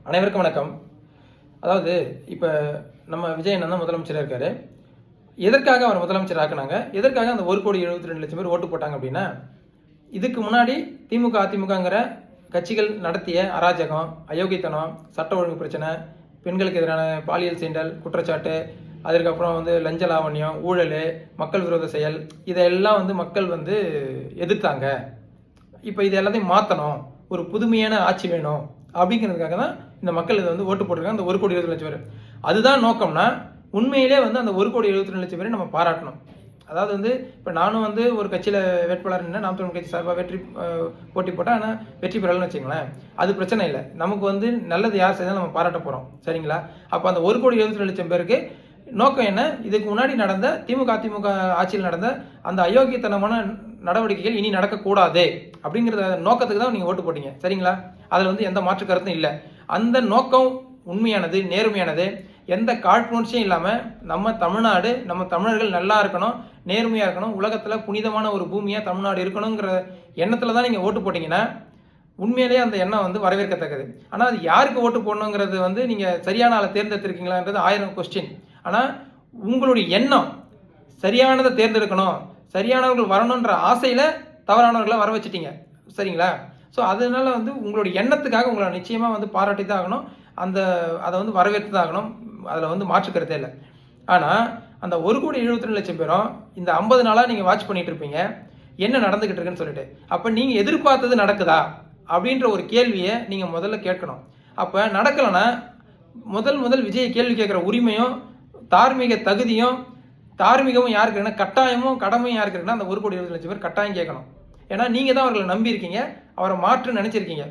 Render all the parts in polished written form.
அனைவருக்கும் வணக்கம். அதாவது இப்போ நம்ம விஜய் அண்ணன் தான் முதலமைச்சராக இருக்காரு. எதற்காக அவர் முதலமைச்சர் ஆக்குனாங்க, எதற்காக அந்த 1,72,00,000 பேர் ஓட்டு போட்டாங்க அப்படின்னா, இதுக்கு முன்னாடி திமுக அதிமுகங்கிற கட்சிகள் நடத்திய அராஜகம், அயோக்கியத்தனம், சட்ட ஒழுங்கு பிரச்சனை, பெண்களுக்கு எதிரான பாலியல் சீண்டல் குற்றச்சாட்டு, அதற்கப்புறம் லஞ்ச லாவண்யம், ஊழல், மக்கள் விரோத செயல், இதெல்லாம் மக்கள் எதிர்த்தாங்க. இப்போ இது எல்லாத்தையும் மாற்றணும், ஒரு புதுமையான ஆட்சி வேணும் அப்படிங்கிறதுக்காக தான் இந்த மக்கள் இதை ஓட்டு போட்டிருக்காங்க. அந்த 1,72,00,000 பேர் அதுதான் நோக்கம்னா, உண்மையிலே அந்த 1,72,00,000 பேரை நம்ம பாராட்டணும். அதாவது இப்போ நானும் ஒரு கட்சியில் வேட்பாளர் நாம் தமிழ் கட்சி சார்பாக போட்டி போட்டால் ஆனால் வெற்றி பெறலன்னு வச்சுங்களேன், அது பிரச்சனை இல்லை. நமக்கு நல்லது யார் செய்தாலும் நம்ம பாராட்ட போகிறோம், சரிங்களா? அப்போ அந்த 1,72,00,000 பேருக்கு நோக்கம் என்ன? இதுக்கு முன்னாடி நடந்த திமுக அதிமுக ஆட்சியில் நடந்த அந்த அயோக்கியத்தனமான நடவடிக்கைகள் இனி நடக்கக்கூடாது அப்படிங்கிற நோக்கத்துக்கு தான் நீங்கள் ஓட்டு போட்டீங்க, சரிங்களா? அதில் எந்த மாற்று கருத்தும் இல்லை. அந்த நோக்கம் உண்மையானது, நேர்மையானது, எந்த காழ்ப்புணர்ச்சியும் இல்லாமல் நம்ம தமிழ்நாடு, நம்ம தமிழர்கள் நல்லா இருக்கணும், நேர்மையாக இருக்கணும், உலகத்தில் புனிதமான ஒரு பூமியாக தமிழ்நாடு இருக்கணுங்கிற எண்ணத்தில் தான் நீங்கள் ஓட்டு போட்டிங்கன்னா உண்மையிலேயே அந்த எண்ணம் வரவேற்கத்தக்கது. ஆனால் அது யாருக்கு ஓட்டு போடணுங்கிறது நீங்கள் சரியான ஆளை தேர்ந்தெடுத்திருக்கீங்களான்றது 1000 கொஸ்டின். ஆனால் உங்களுடைய எண்ணம் சரியானதை தேர்ந்தெடுக்கணும், சரியானவர்கள் வரணுன்ற ஆசையில் தவறானவர்களை வர வச்சுட்டீங்க, சரிங்களா? ஸோ அதனால உங்களுடைய எண்ணத்துக்காக உங்களை நிச்சயமாக பாராட்டி தான் ஆகணும், அதை வரவேற்று தான் ஆகணும், அதில் மாற்றுக்கிறதே இல்லை. ஆனால் அந்த 1,72,00,000 பேரும் இந்த 50 நாளாக நீங்கள் வாட்ச் பண்ணிட்டு இருப்பீங்க, என்ன நடந்துக்கிட்டு இருக்குன்னு சொல்லிட்டு. அப்போ நீங்கள் எதிர்பார்த்தது நடக்குதா அப்படின்ற ஒரு கேள்வியை நீங்கள் முதல்ல கேட்கணும். அப்போ நடக்கலைன்னா முதல் விஜயை கேள்வி கேட்குற உரிமையும் தார்மீக தகுதியும் தார்மீகமும் யாருக்கு இருக்குன்னா, கட்டாயமும் கடமையும் யாருக்கு இருக்குன்னா அந்த 1,72,00,000 பேர் கட்டாயம் கேட்கணும். ஏன்னா நீங்கள் தான் அவர்களை நம்பியிருக்கீங்க, அவரை மாற்று நினச்சிருக்கீங்க.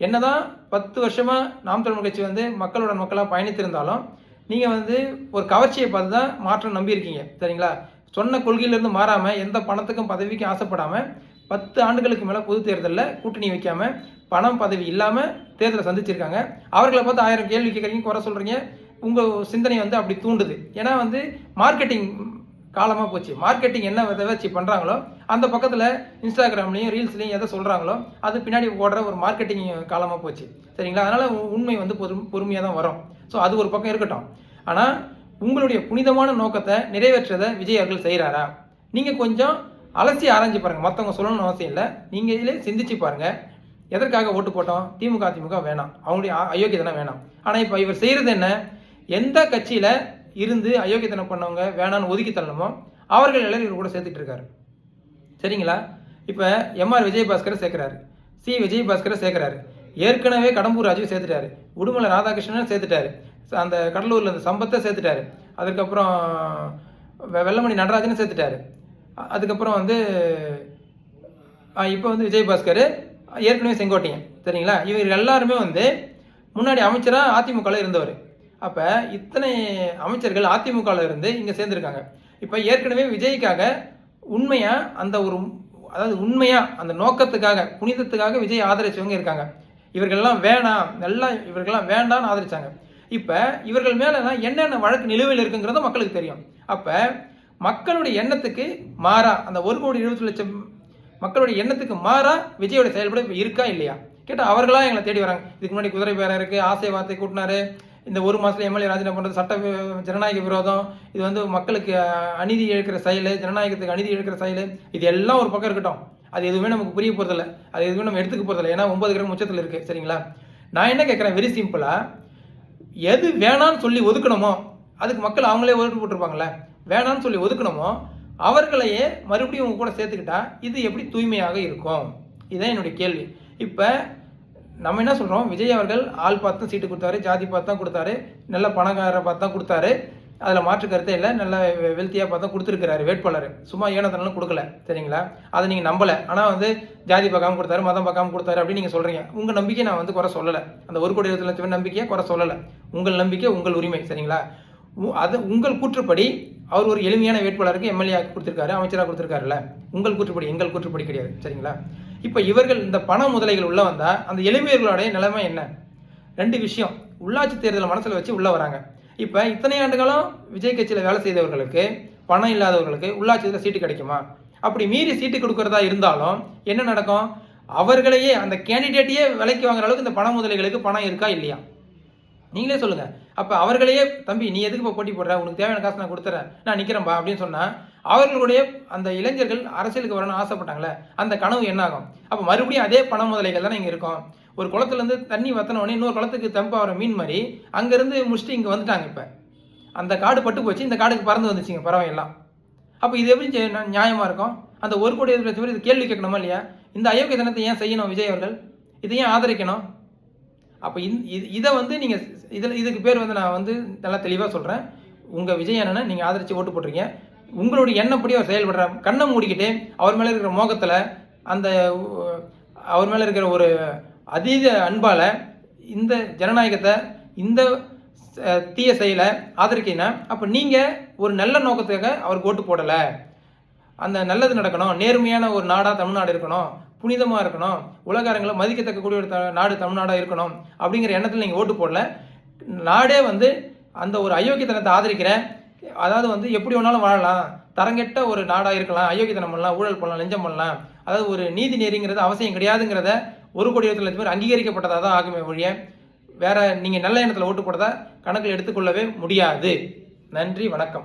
என்னதான் 10 வருஷமாக நாம் தமிழ் கட்சி மக்களோட மக்களாக பயணித்திருந்தாலும் நீங்கள் ஒரு கவர்ச்சியை பார்த்து தான் மாற்றம் நம்பியிருக்கீங்க, சரிங்களா? சொன்ன கொள்கையிலேருந்து மாறாமல், எந்த பணத்துக்கும் பதவிக்கும் ஆசைப்படாமல் 10 ஆண்டுகளுக்கு மேலே பொது தேர்தலில் கூட்டணி வைக்காமல், பணம் பதவி இல்லாமல் தேர்தலை சந்திச்சிருக்காங்க. அவர்களை பார்த்து 1000 கேள்வி கேட்குறீங்க, குறை சொல்கிறீங்க. உங்கள் சிந்தனை அப்படி தூண்டுது. ஏன்னா மார்க்கெட்டிங் காலமாக போச்சு. மார்க்கெட்டிங் என்ன விதை வச்சு பண்ணுறாங்களோ அந்த பக்கத்தில் இன்ஸ்டாகிராம்லேயும் ரீல்ஸ்லையும் எதை சொல்கிறாங்களோ அது பின்னாடி ஓடுற ஒரு மார்க்கெட்டிங் காலமாக போச்சு, சரிங்களா? அதனால் உண்மை பொறுமையாக தான் வரும். ஸோ அது ஒரு பக்கம் இருக்கட்டும். ஆனால் உங்களுடைய புனிதமான நோக்கத்தை நிறைவேற்றதை விஜய் அவர்கள் செய்கிறாரா? நீங்கள் கொஞ்சம் அலசி ஆராய்ச்சி பாருங்கள். மற்றவங்க சொல்லணும்னு அவசியம் இல்லை, நீங்கள் இதிலே சிந்திச்சு பாருங்கள். எதற்காக ஓட்டு போட்டோம்? திமுக அதிமுக வேணாம், அவங்களுடைய அயோக்கியத்தனம் வேணாம். ஆனால் இப்போ இவர் செய்கிறது என்ன? எந்த கட்சியில் இருந்து அயோக்கியத்தனம் பண்ணவங்க வேணான்னு ஒதுக்கி தள்ளணுமோ அவர்கள் எல்லாரும் இவர் கூட சேர்த்துட்டு இருக்காரு, சரிங்களா? இப்போ எம்ஆர் விஜயபாஸ்கரை சேர்க்குறாரு, சி விஜயபாஸ்கரை சேர்க்குறாரு, ஏற்கனவே கடம்பூர் ராஜுவை சேர்த்துட்டாரு, உடுமலை ராதாகிருஷ்ணனை சேர்த்துட்டாரு, அந்த கடலூரில் அந்த சம்பத்தை சேர்த்துட்டாரு, அதுக்கப்புறம் வெள்ளமணி நடராஜனை சேர்த்துட்டாரு, அதுக்கப்புறம் இப்போ விஜயபாஸ்கர், ஏற்கனவே செங்கோட்டையன், சரிங்களா? இவர் எல்லாருமே முன்னாடி அமைச்சராக அதிமுகவில் இருந்தவர். அப்போ இத்தனை அமைச்சர்கள் அதிமுகவில் இருந்து இங்கே சேர்ந்துருக்காங்க. இப்போ ஏற்கனவே விஜய்க்காக உண்மையாக உண்மையாக அந்த நோக்கத்துக்காக, புனிதத்துக்காக விஜய் ஆதரிச்சவங்க இருக்காங்க. இவர்கள்லாம் வேணாம், இவர்கள்லாம் வேண்டான்னு ஆதரிச்சாங்க. இப்போ இவர்கள் மேலே என்னென்ன வழக்கு நிலுவையில் இருக்குங்கிறத மக்களுக்கு தெரியும். அப்போ மக்களுடைய எண்ணத்துக்கு மாறா, அந்த 1,72,00,000 மக்களுடைய எண்ணத்துக்கு மாறா விஜயோட செயல்பட இப்போ இருக்கா இல்லையா கேட்டால் அவர்களாக எங்களை தேடி வராங்க. இதுக்கு முன்னாடி குதிரை பேர இருக்குது, ஆசை வார்த்தை கூட்டினாரு, இந்த ஒரு மாதத்தில் எம்எல்ஏ ராஜினாமா பண்ணுறது சட்ட ஜனநாயக விரோதம், இது மக்களுக்கு அநீதி இழக்கிற செயல், ஜனநாயகத்துக்கு அநீதி இழக்கிற செயல், இது எல்லாம் ஒரு பக்கம் இருக்கட்டும். அது எதுவுமே நமக்கு புரிய போகிறதில்ல, அது எதுவுமே நம்ம எடுத்துக்க போகிறதில்ல. ஏன்னா 9 கிரகம் உச்சத்தில் இருக்குது, சரிங்களா? நான் என்ன கேட்குறேன், வெரி சிம்பிளாக, எது வேணான்னு சொல்லி ஒதுக்கணுமோ அதுக்கு மக்கள் அவங்களே ஓட்டு போட்டிருப்பாங்கள்ல, வேணான்னு சொல்லி ஒதுக்கணுமோ அவர்களையே மறுபடியும் உங்க கூட சேர்த்துக்கிட்டா இது எப்படி தூய்மையாக இருக்கும்? இதுதான் என்னுடைய கேள்வி. இப்போ நம்ம என்ன சொல்கிறோம், விஜய் அவர்கள் ஆள் பார்த்து சீட்டு கொடுத்தாரு, ஜாதி பார்த்து தான் கொடுத்தாரு, நல்ல பணக்காரரை பார்த்து தான் கொடுத்தாரு, அதில் மாற்று கருத்தே இல்லை, நல்ல வெல்த்தியாக பார்த்து தான் கொடுத்துருக்கிறாரு வேட்பாளர், சும்மா ஏனத்தனாலும் கொடுக்கல, சரிங்களா? அதை நீங்கள் நம்பலை. ஆனால் ஜாதி பார்க்காம கொடுத்தாரு, மதம் பார்க்காம கொடுத்தாரு அப்படின்னு நீங்கள் சொல்கிறீங்க. உங்கள் நம்பிக்கை நான் குறை சொல்லலை, அந்த 1,72,00,000 நம்பிக்கையை குறை சொல்லலை. உங்கள் நம்பிக்கை உங்கள் உரிமை, சரிங்களா? அது உங்கள் கூற்றுப்படி அவர் ஒரு எளிமையான வேட்பாளருக்கு எம்எல்ஏ கொடுத்துருக்காரு, அமைச்சராக கொடுத்துருக்காருல்ல, உங்கள் கூற்றுப்படி, எங்கள் கூற்றுப்படி கிடையாது, சரிங்களா? இப்போ இவர்கள் இந்த பண முதலைகள் உள்ளே வந்தால் அந்த எளிமையர்களுடைய நிலைமை என்ன? 2 விஷயம். உள்ளாட்சி தேர்தலை மனசில் வச்சு உள்ளே வராங்க. இப்போ இத்தனை ஆண்டுகளும் விஜய் கட்சியில் வேலை செய்தவர்களுக்கு, பணம் இல்லாதவர்களுக்கு உள்ளாட்சியில் சீட்டு கிடைக்குமா? அப்படி மீறி சீட்டு கொடுக்கறதா இருந்தாலும் என்ன நடக்கும்? அவர்களையே, அந்த கேண்டிடேட்டையே விலைக்கு வாங்குற அளவுக்கு இந்த பண முதலைகளுக்கு பணம் இருக்கா இல்லையா? நீங்களே சொல்லுங்க. அப்போ அவர்களையே தம்பி நீ எதுக்கு இப்போ போட்டி போடுற, உனக்கு தேவையான காசு நான் கொடுத்துறேன், நான் நிற்கிறேன்பா அப்படின்னு சொன்னால் அவர்களுடைய அந்த இளைஞர்கள் அரசியலுக்கு வரணும்னு ஆசைப்பட்டாங்களே அந்த கனவு என்ன ஆகும்? அப்போ மறுபடியும் அதே பண முதலைகள் தானே இங்கே இருக்கும். ஒரு குளத்துலேருந்து தண்ணி வத்தினோடனே இன்னொரு குளத்துக்கு தம்பாகிற மீன் மாதிரி அங்கேருந்து முடிச்சுட்டு இங்கே வந்துட்டாங்க. இப்போ அந்த காடு பட்டு போச்சு, இந்த காடுக்கு பறந்து வந்துச்சுங்க பறவை எல்லாம். அப்போ இது எப்படி நியாயமாக இருக்கும்? அந்த 1,20,00,000 பேர் இது கேள்வி கேட்கணுமா இல்லையா? இந்த அயோக்கியத்தனத்தை ஏன் செய்யணும் விஜய் அவர்கள்? இதை ஏன் ஆதரிக்கணும்? அப்போ இதை வந்து நீங்கள் இதுக்கு பேர் வந்து நான் வந்து நல்லா தெளிவாக சொல்கிறேன். உங்கள் விஜய் அண்ணனை நீங்கள் ஆதரித்து ஓட்டு போட்டிருக்கீங்க. உங்களுடைய எண்ணப்படி அவர் செயல்படுற கண்ணை மூடிக்கிட்டு அவர் மேலே இருக்கிற மோகத்தில் அந்த அவர் மேலே இருக்கிற ஒரு அதீத அன்பால் இந்த ஜனநாயகத்தை இந்த தீய செயலை ஆதரிக்கீங்கன்னா அப்போ நீங்கள் ஒரு நல்ல நோக்கத்துக்காக அவருக்கு ஓட்டு போடலை. அந்த நல்லது நடக்கணும், நேர்மையான ஒரு நாடாக தமிழ்நாடு இருக்கணும், புனிதமாக இருக்கணும், உலக அரங்கில் மதிக்கத்தக்கக்கூடிய ஒரு நாடு தமிழ்நாடாக இருக்கணும் அப்படிங்கிற எண்ணத்தில் நீங்கள் ஓட்டு போடல. நாடே வந்து அந்த ஒரு அயோக்கியத்தனத்தை ஆதரிக்கிறேன். அதாவது வந்து எப்படி வேணாலும் வாழலாம், தரங்கெட்ட ஒரு நாடாக இருக்கலாம், அயோக்கியத்தனம் பண்ணலாம், ஊழல் பண்ணலாம், லஞ்சம் பண்ணலாம், அதாவது ஒரு நீதி நெறிங்கிறது அவசியம் கிடையாதுங்கிறத 1,20,00,000 பேர் அங்கீகரிக்கப்பட்டதாக தான் ஆகுமே ஒழிய வேற நீங்கள் நல்ல எண்ணத்தில் ஓட்டு போட்டதா கணக்கில் எடுத்துக்கொள்ளவே முடியாது. நன்றி, வணக்கம்.